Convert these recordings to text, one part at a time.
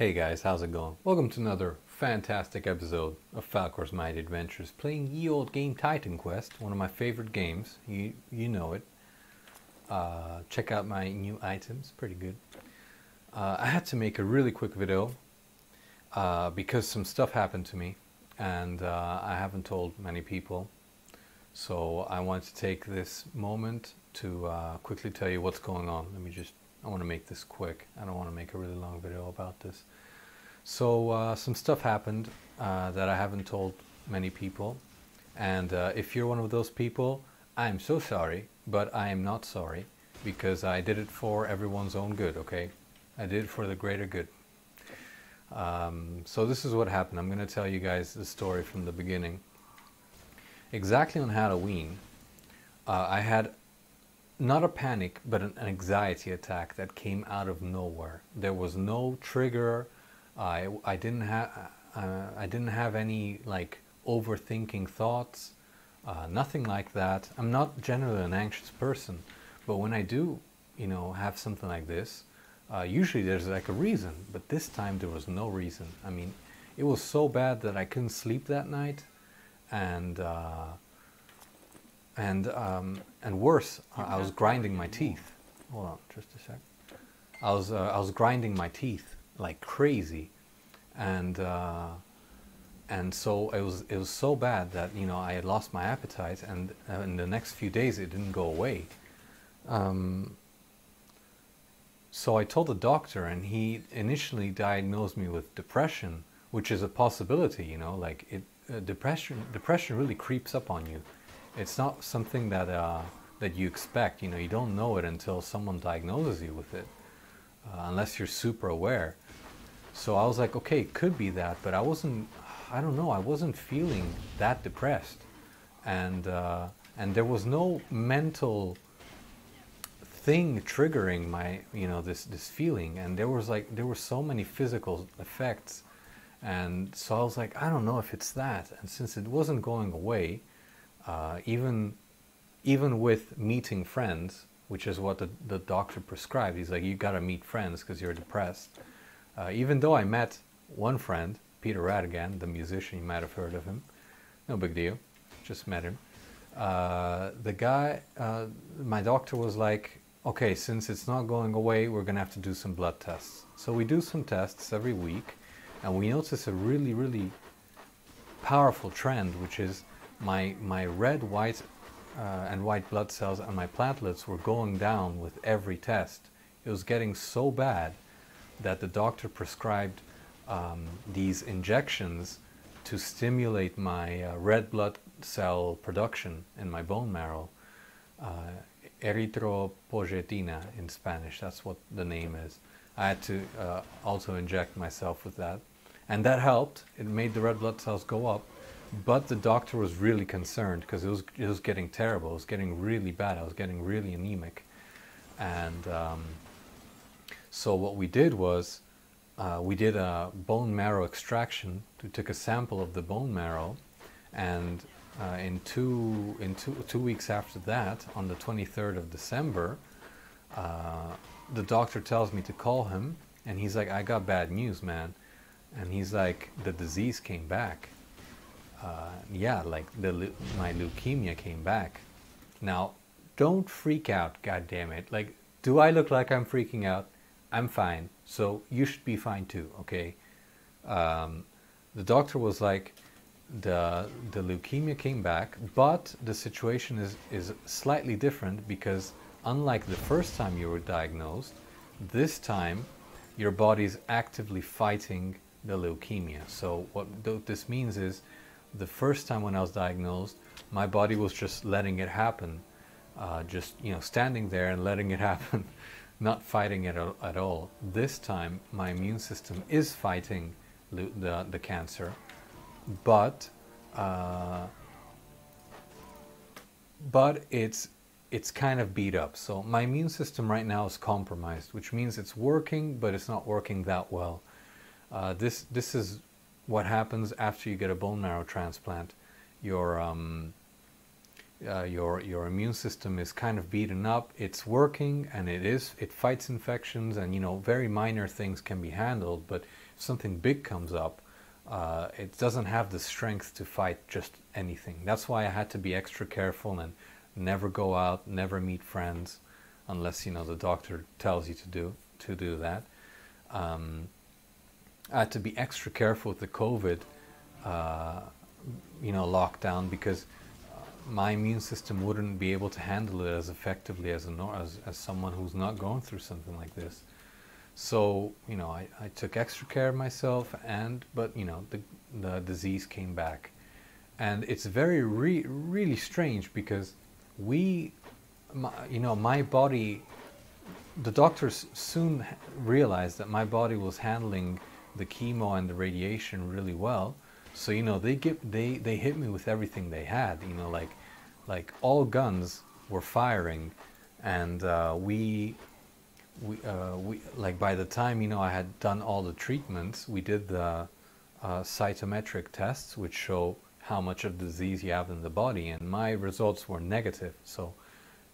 Hey guys, how's it going? Welcome to another fantastic episode of Falcor's Mighty Adventures, playing ye old game Titan Quest, one of my favorite games. You know it. Check out my new items, pretty good. I had to make a really quick video because some stuff happened to me, and I haven't told many people. So I want to take this moment to quickly tell you what's going on. I want to make this quick. I don't want to make a really long video about this. So some stuff happened that I haven't told many people, and if you're one of those people, I'm so sorry, but I am not sorry, because I did it for everyone's own good, okay? I did it for the greater good. So this is what happened. I'm going to tell you guys the story from the beginning. Exactly on Halloween, I had not a panic, but an anxiety attack that came out of nowhere. There was no trigger. I didn't have any like overthinking thoughts, nothing like that. I'm not generally an anxious person, but when I do, have something like this, usually there's like a reason. But this time there was no reason. I mean, it was so bad that I couldn't sleep that night, and worse, I was grinding my teeth. Hold on, just a sec. I was grinding my teeth like crazy, and so it was so bad that I had lost my appetite, and in the next few days it didn't go away. So I told the doctor, and he initially diagnosed me with depression, which is a possibility. Depression really creeps up on you. It's not something that that you expect. You don't know it until someone diagnoses you with it, unless you're super aware. So I was like, okay, it could be that, but I don't know, I wasn't feeling that depressed, and there was no mental thing triggering my this feeling, and there were so many physical effects, and so I was like, I don't know if it's that. And since it wasn't going away, even with meeting friends, which is what the doctor prescribed, he's like, you gotta meet friends because you're depressed. Even though I met one friend, Peter Radigan, the musician, you might have heard of him. No big deal, just met him. The guy, my doctor was like, okay, since it's not going away, we're gonna have to do some blood tests. So we do some tests every week, and we notice a really, really powerful trend, which is my red, white, and white blood cells and my platelets were going down with every test. It was getting so bad that the doctor prescribed these injections to stimulate my red blood cell production in my bone marrow. Erythropoietina in Spanish, that's what the name is. I had to also inject myself with that, and that helped. It made the red blood cells go up, but the doctor was really concerned because it was getting terrible. It was getting really bad. I was getting really anemic, and so what we did was we did a bone marrow extraction. We took a sample of the bone marrow, and in two weeks after that, on the 23rd of December, the doctor tells me to call him, and he's like, I got bad news, man. And he's like, the disease came back. Yeah, like my leukemia came back. Now, don't freak out, goddammit. Like, do I look like I'm freaking out? I'm fine, so you should be fine too, okay? The doctor was like, the leukemia came back, but the situation is slightly different, because unlike the first time you were diagnosed, this time your body's actively fighting the leukemia. So what this means is, the first time when I was diagnosed, my body was just letting it happen, just standing there and letting it happen, not fighting it at all. This time my immune system is fighting the cancer, but it's kind of beat up. So my immune system right now is compromised, which means it's working, but it's not working that well. This is what happens after you get a bone marrow transplant. Your immune system is kind of beaten up. It's working, and it fights infections, and very minor things can be handled, but something big comes up, it doesn't have the strength to fight just anything. That's why I had to be extra careful and never go out, never meet friends, unless the doctor tells you to do that. I had to be extra careful with the COVID, lockdown, because my immune system wouldn't be able to handle it as effectively as someone who's not going through something like this. So I took extra care of myself, but the disease came back, and it's really strange because my body, the doctors soon realized that my body was handling the chemo and the radiation really well. So they hit me with everything they had, like all guns were firing, and we like by the time I had done all the treatments, we did the cytometric tests, which show how much of the disease you have in the body, and my results were negative. So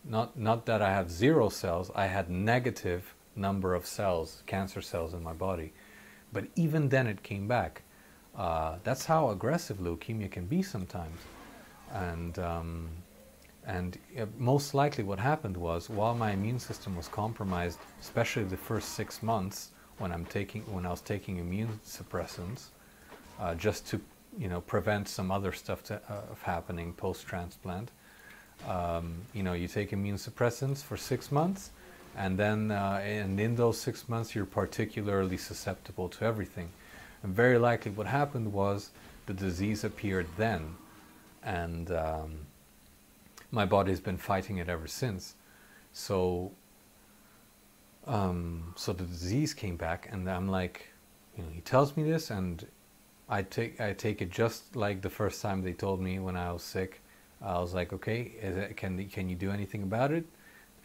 not that I have 0 cells, I had negative number of cells, cancer cells in my body. But even then it came back. That's how aggressive leukemia can be sometimes. And most likely what happened was, while my immune system was compromised, especially the first 6 months when I was taking immune suppressants, just to prevent some other stuff of happening post-transplant. You take immune suppressants for 6 months, and then and in those 6 months you're particularly susceptible to everything. And very likely what happened was the disease appeared then, and my body's been fighting it ever since. So so the disease came back, and I'm like, he tells me this, and I take it just like the first time they told me when I was sick. I was like, okay, can you do anything about it?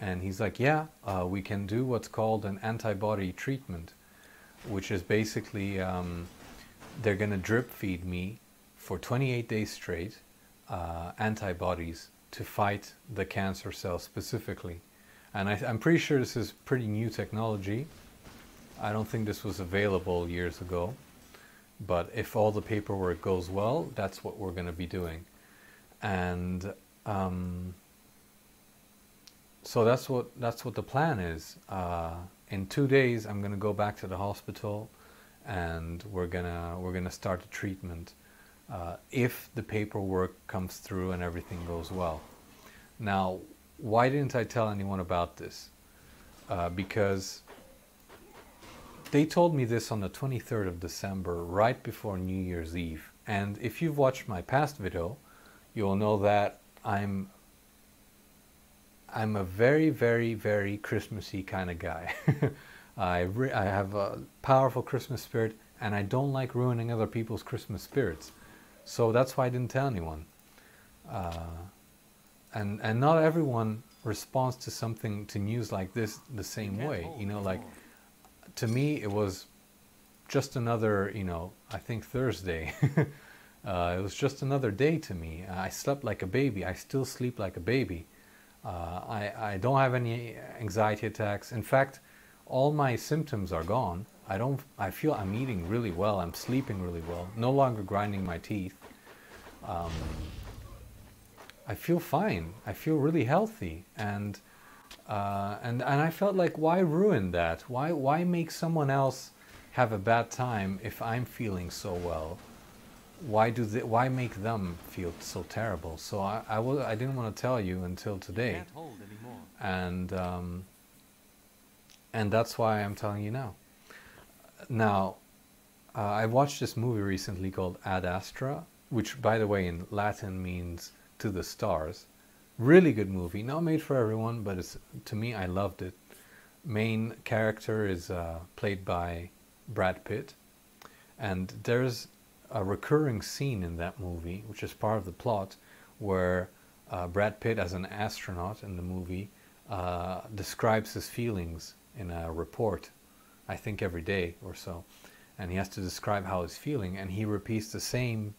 And he's like, yeah, we can do what's called an antibody treatment, which is basically they're going to drip feed me for 28 days straight antibodies to fight the cancer cells specifically. And I'm pretty sure this is pretty new technology. I don't think this was available years ago. But if all the paperwork goes well, that's what we're going to be doing. And so that's what the plan is. In 2 days, I'm going to go back to the hospital, and we're gonna start the treatment if the paperwork comes through and everything goes well. Now, why didn't I tell anyone about this? Because they told me this on the 23rd of December, right before New Year's Eve. And if you've watched my past video, you'll know that I'm a very, very, very Christmassy kind of guy. I have a powerful Christmas spirit, and I don't like ruining other people's Christmas spirits. So that's why I didn't tell anyone. And not everyone responds to news like this the same way. Like, to me, it was just another, I think Thursday. It was just another day to me. I slept like a baby. I still sleep like a baby. I don't have any anxiety attacks. In fact, all my symptoms are gone. I feel I'm eating really well. I'm sleeping really well. No longer grinding my teeth. I feel fine. I feel really healthy. And I felt like, why ruin that? Why make someone else have a bad time if I'm feeling so well? Why make them feel so terrible? So I didn't want to tell you until today. Can't hold anymore. And that's why I'm telling you now. Now, I watched this movie recently called Ad Astra, which, by the way, in Latin means to the stars. Really good movie. Not made for everyone, but to me, I loved it. Main character is played by Brad Pitt, and there's a recurring scene in that movie, which is part of the plot, where Brad Pitt, as an astronaut in the movie, describes his feelings in a report, I think every day or so, and he has to describe how he's feeling, and he repeats the same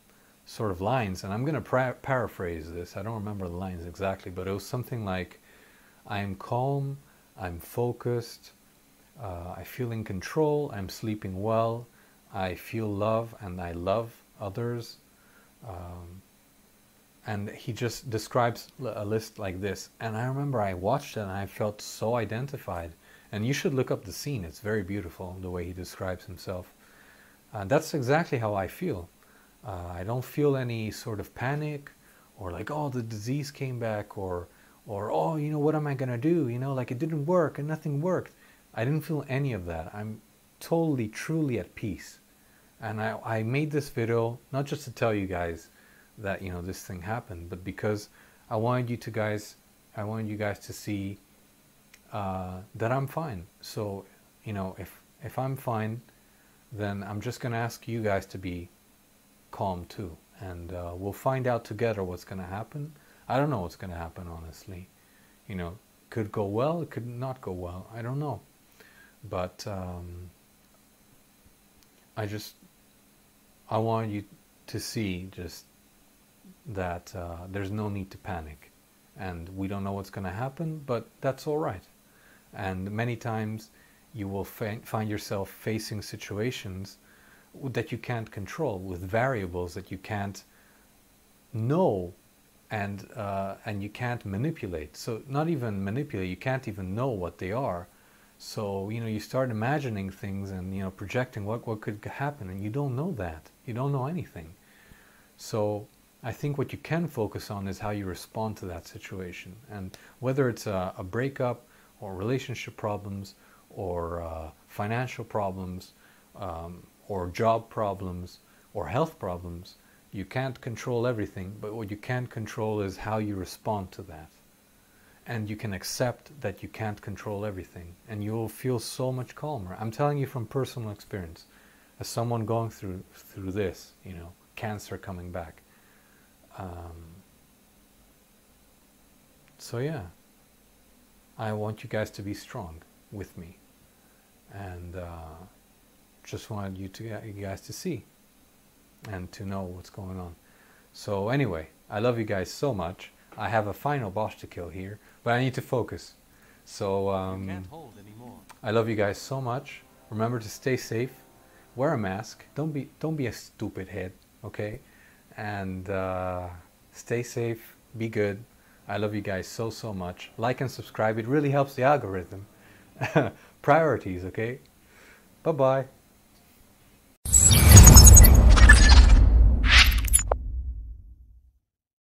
sort of lines, and I'm going to paraphrase this. I don't remember the lines exactly, but it was something like, I'm calm, I'm focused, I feel in control, I'm sleeping well, I feel love and I love others. Um, and he just describes a list like this, and I remember I watched it and I felt so identified. And you should look up the scene. It's very beautiful the way he describes himself. That's exactly how I feel. I don't feel any sort of panic or like, oh, the disease came back, or oh, you know, what am I gonna do, you know, like it didn't work and nothing worked. I didn't feel any of that. I'm totally, truly at peace. And I made this video not just to tell you guys that, you know, this thing happened, but because I wanted you guys to see that I'm fine. So, you know, if I'm fine, then I'm just going to ask you guys to be calm too, and we'll find out together what's going to happen. I don't know what's going to happen, honestly. You know, could go well, it could not go well. I don't know, but I want you to see just that there's no need to panic, and we don't know what's going to happen, but that's all right. And many times you will find yourself facing situations that you can't control, with variables that you can't know, and you can't manipulate. So not even manipulate, you can't even know what they are. So, you know, you start imagining things and, you know, projecting what could happen, and you don't know that. You don't know anything. So I think what you can focus on is how you respond to that situation. And whether it's a breakup, or relationship problems, or financial problems, or job problems, or health problems, you can't control everything, but what you can control is how you respond to that. And you can accept that you can't control everything, and you will feel so much calmer. I'm telling you from personal experience, as someone going through this, you know, cancer coming back. So yeah, I want you guys to be strong with me, and just wanted you guys to see and to know what's going on. So anyway, I love you guys so much. I have a final boss to kill here, but I need to focus. So You can't hold anymore. I love you guys so much. Remember to stay safe. Wear a mask. Don't be a stupid head, okay? And stay safe. Be good. I love you guys so much. Like and subscribe. It really helps the algorithm. Priorities, okay? Bye-bye.